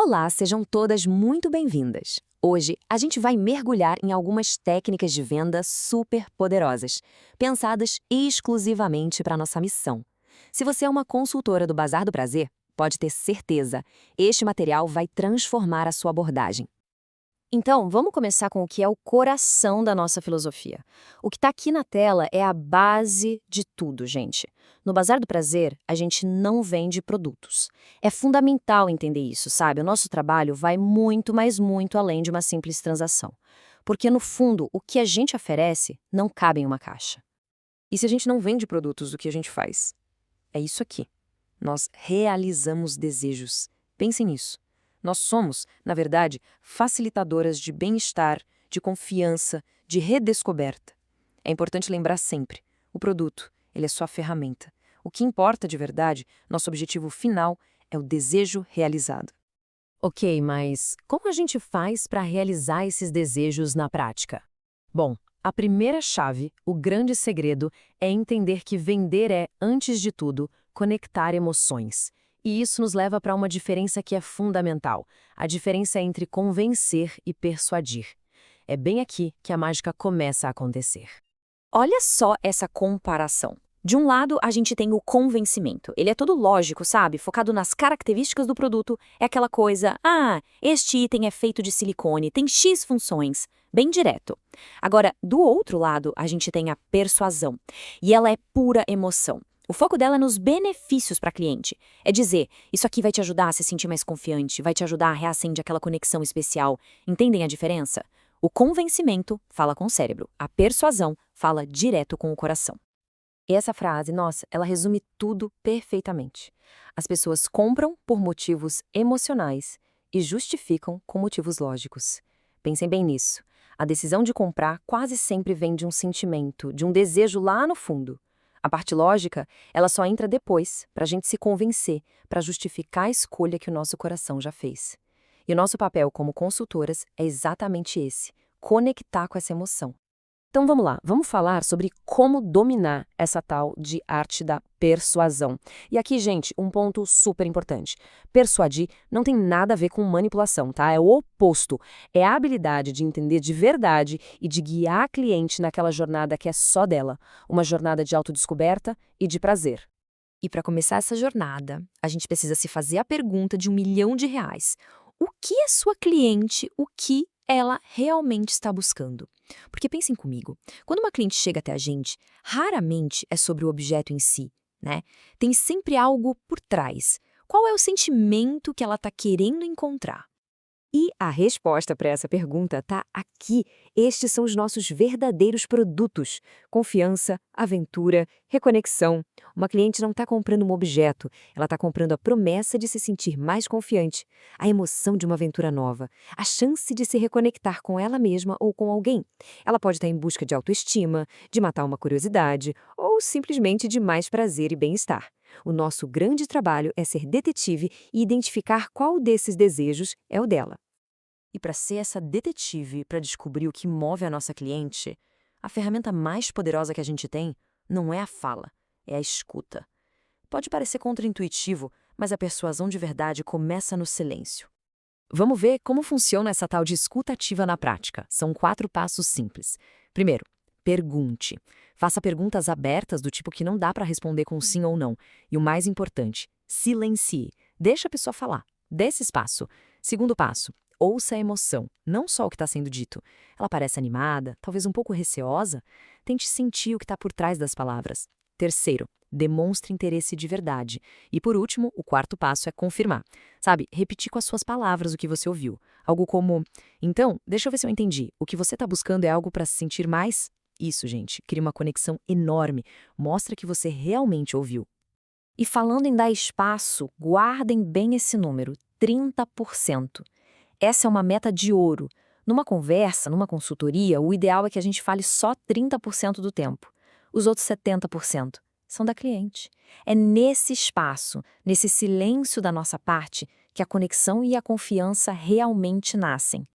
Olá, sejam todas muito bem-vindas. Hoje, a gente vai mergulhar em algumas técnicas de venda super poderosas, pensadas exclusivamente para nossa missão. Se você é uma consultora do Bazar do Prazer, pode ter certeza, este material vai transformar a sua abordagem. Então, vamos começar com o que é o coração da nossa filosofia. O que está aqui na tela é a base de tudo, gente. No Bazar do Prazer, a gente não vende produtos. É fundamental entender isso, sabe? O nosso trabalho vai muito, mas muito além de uma simples transação. Porque, no fundo, o que a gente oferece não cabe em uma caixa. E se a gente não vende produtos, o que a gente faz? É isso aqui. Nós realizamos desejos. Pensem nisso. Nós somos, na verdade, facilitadoras de bem-estar, de confiança, de redescoberta. É importante lembrar sempre, o produto, ele é só a ferramenta. O que importa de verdade, nosso objetivo final, é o desejo realizado. Ok, mas como a gente faz para realizar esses desejos na prática? Bom, a primeira chave, o grande segredo, é entender que vender é, antes de tudo, conectar emoções. E isso nos leva para uma diferença que é fundamental, a diferença entre convencer e persuadir. É bem aqui que a mágica começa a acontecer. Olha só essa comparação. De um lado, a gente tem o convencimento. Ele é todo lógico, sabe? Focado nas características do produto. É aquela coisa, este item é feito de silicone, tem X funções. Bem direto. Agora, do outro lado, a gente tem a persuasão. E ela é pura emoção. O foco dela é nos benefícios para cliente. É dizer, isso aqui vai te ajudar a se sentir mais confiante, vai te ajudar a reacender aquela conexão especial. Entendem a diferença? O convencimento fala com o cérebro. A persuasão fala direto com o coração. E essa frase, nossa, ela resume tudo perfeitamente. As pessoas compram por motivos emocionais e justificam com motivos lógicos. Pensem bem nisso. A decisão de comprar quase sempre vem de um sentimento, de um desejo lá no fundo. A parte lógica, ela só entra depois, para a gente se convencer, para justificar a escolha que o nosso coração já fez. E o nosso papel como consultoras é exatamente esse, conectar com essa emoção. Então vamos lá, vamos falar sobre como dominar essa tal de arte da persuasão. E aqui, gente, um ponto super importante. Persuadir não tem nada a ver com manipulação, tá? É o oposto. É a habilidade de entender de verdade e de guiar a cliente naquela jornada que é só dela. Uma jornada de autodescoberta e de prazer. E para começar essa jornada, a gente precisa se fazer a pergunta de R$ 1.000.000. O que é sua cliente, o que ela realmente está buscando? Porque pensem comigo, quando uma cliente chega até a gente, raramente é sobre o objeto em si, né? Tem sempre algo por trás. Qual é o sentimento que ela está querendo encontrar? E a resposta para essa pergunta está aqui. Estes são os nossos verdadeiros produtos. Confiança, aventura, reconexão. Uma cliente não está comprando um objeto, ela está comprando a promessa de se sentir mais confiante, a emoção de uma aventura nova, a chance de se reconectar com ela mesma ou com alguém. Ela pode estar em busca de autoestima, de matar uma curiosidade ou simplesmente de mais prazer e bem-estar. O nosso grande trabalho é ser detetive e identificar qual desses desejos é o dela. E para ser essa detetive, para descobrir o que move a nossa cliente, a ferramenta mais poderosa que a gente tem não é a fala, é a escuta. Pode parecer contraintuitivo, mas a persuasão de verdade começa no silêncio. Vamos ver como funciona essa tal de escuta ativa na prática. São 4 passos simples. Primeiro, pergunte. Faça perguntas abertas do tipo que não dá para responder com sim ou não. E o mais importante, silencie. Deixa a pessoa falar. Dê esse espaço. Segundo passo, ouça a emoção, não só o que está sendo dito. Ela parece animada, talvez um pouco receosa? Tente sentir o que está por trás das palavras. Terceiro, demonstre interesse de verdade. E por último, o 4º passo é confirmar. Sabe, repetir com as suas palavras o que você ouviu. Algo como, então, deixa eu ver se eu entendi. O que você está buscando é algo para se sentir mais? Isso, gente, cria uma conexão enorme. Mostra que você realmente ouviu. E falando em dar espaço, guardem bem esse número, 30%. Essa é uma meta de ouro. Numa conversa, numa consultoria, o ideal é que a gente fale só 30% do tempo. Os outros 70% são da cliente. É nesse espaço, nesse silêncio da nossa parte, que a conexão e a confiança realmente nascem.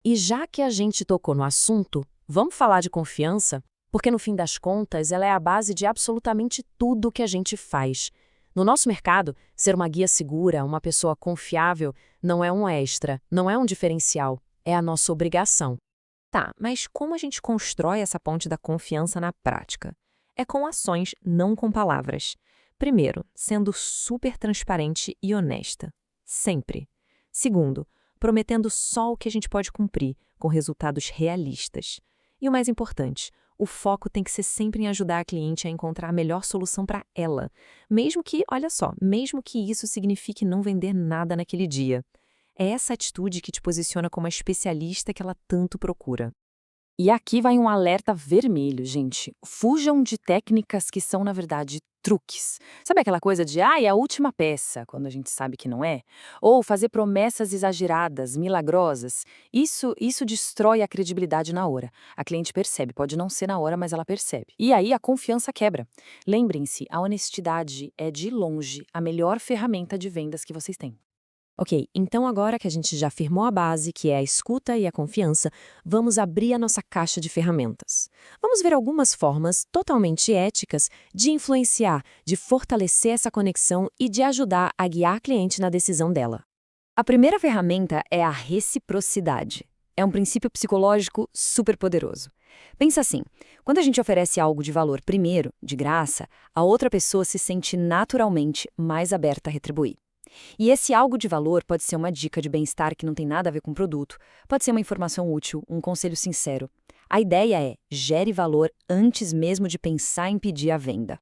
E já que a gente tocou no assunto, vamos falar de confiança? Porque no fim das contas, ela é a base de absolutamente tudo que a gente faz. No nosso mercado, ser uma guia segura, uma pessoa confiável, não é um extra, não é um diferencial, é a nossa obrigação. Tá, mas como a gente constrói essa ponte da confiança na prática? É com ações, não com palavras. Primeiro, sendo super transparente e honesta. Sempre. Segundo, prometendo só o que a gente pode cumprir, com resultados realistas. E o mais importante, o foco tem que ser sempre em ajudar a cliente a encontrar a melhor solução para ela. Mesmo que, olha só, mesmo que isso signifique não vender nada naquele dia. É essa atitude que te posiciona como a especialista que ela tanto procura. E aqui vai um alerta vermelho, gente. Fujam de técnicas que são, na verdade, truques. Sabe aquela coisa de, é a última peça, quando a gente sabe que não é? Ou fazer promessas exageradas, milagrosas. Isso destrói a credibilidade na hora. A cliente percebe, pode não ser na hora, mas ela percebe. E aí a confiança quebra. Lembrem-se, a honestidade é, de longe, a melhor ferramenta de vendas que vocês têm. Ok, então agora que a gente já firmou a base, que é a escuta e a confiança, vamos abrir a nossa caixa de ferramentas. Vamos ver algumas formas totalmente éticas de influenciar, de fortalecer essa conexão e de ajudar a guiar a cliente na decisão dela. A primeira ferramenta é a reciprocidade. É um princípio psicológico super poderoso. Pensa assim, quando a gente oferece algo de valor primeiro, de graça, a outra pessoa se sente naturalmente mais aberta a retribuir. E esse algo de valor pode ser uma dica de bem-estar que não tem nada a ver com o produto, pode ser uma informação útil, um conselho sincero. A ideia é, gere valor antes mesmo de pensar em pedir a venda.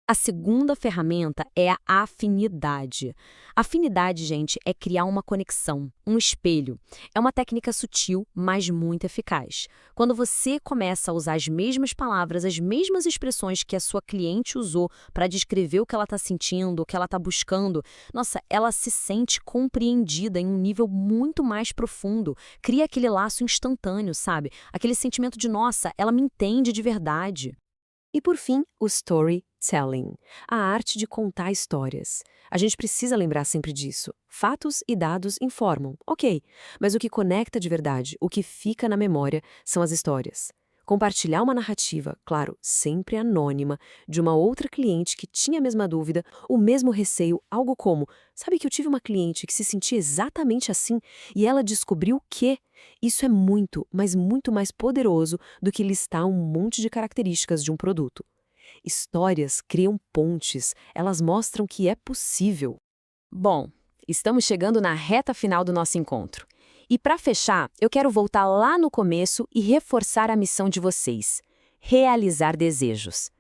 A segunda ferramenta é a afinidade. Afinidade, gente, é criar uma conexão, um espelho. É uma técnica sutil, mas muito eficaz. Quando você começa a usar as mesmas palavras, as mesmas expressões que a sua cliente usou para descrever o que ela está sentindo, o que ela está buscando, nossa, ela se sente compreendida em um nível muito mais profundo. Cria aquele laço instantâneo, sabe? Aquele sentimento de, nossa, ela me entende de verdade. E por fim, o storytelling, a arte de contar histórias. A gente precisa lembrar sempre disso. Fatos e dados informam, ok, mas o que conecta de verdade, o que fica na memória, são as histórias. Compartilhar uma narrativa, claro, sempre anônima, de uma outra cliente que tinha a mesma dúvida, o mesmo receio, algo como: sabe que eu tive uma cliente que se sentia exatamente assim e ela descobriu que. Isso é muito, mas muito mais poderoso do que listar um monte de características de um produto. Histórias criam pontes, elas mostram que é possível. Bom, estamos chegando na reta final do nosso encontro. E para fechar, eu quero voltar lá no começo e reforçar a missão de vocês: realizar desejos.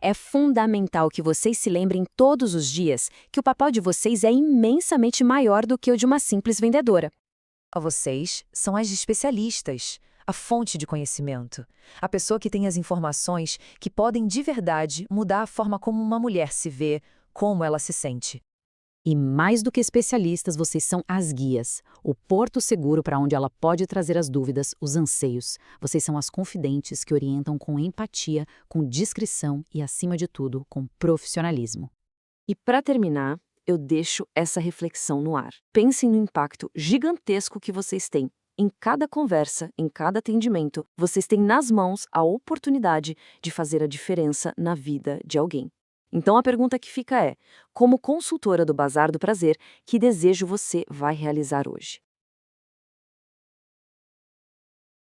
É fundamental que vocês se lembrem todos os dias que o papel de vocês é imensamente maior do que o de uma simples vendedora. Vocês são as especialistas, a fonte de conhecimento, a pessoa que tem as informações que podem de verdade mudar a forma como uma mulher se vê, como ela se sente. E mais do que especialistas, vocês são as guias, o porto seguro para onde ela pode trazer as dúvidas, os anseios. Vocês são as confidentes que orientam com empatia, com discrição e, acima de tudo, com profissionalismo. E para terminar, eu deixo essa reflexão no ar. Pensem no impacto gigantesco que vocês têm. Em cada conversa, em cada atendimento, vocês têm nas mãos a oportunidade de fazer a diferença na vida de alguém. Então a pergunta que fica é: como consultora do Bazar do Prazer, que desejo você vai realizar hoje?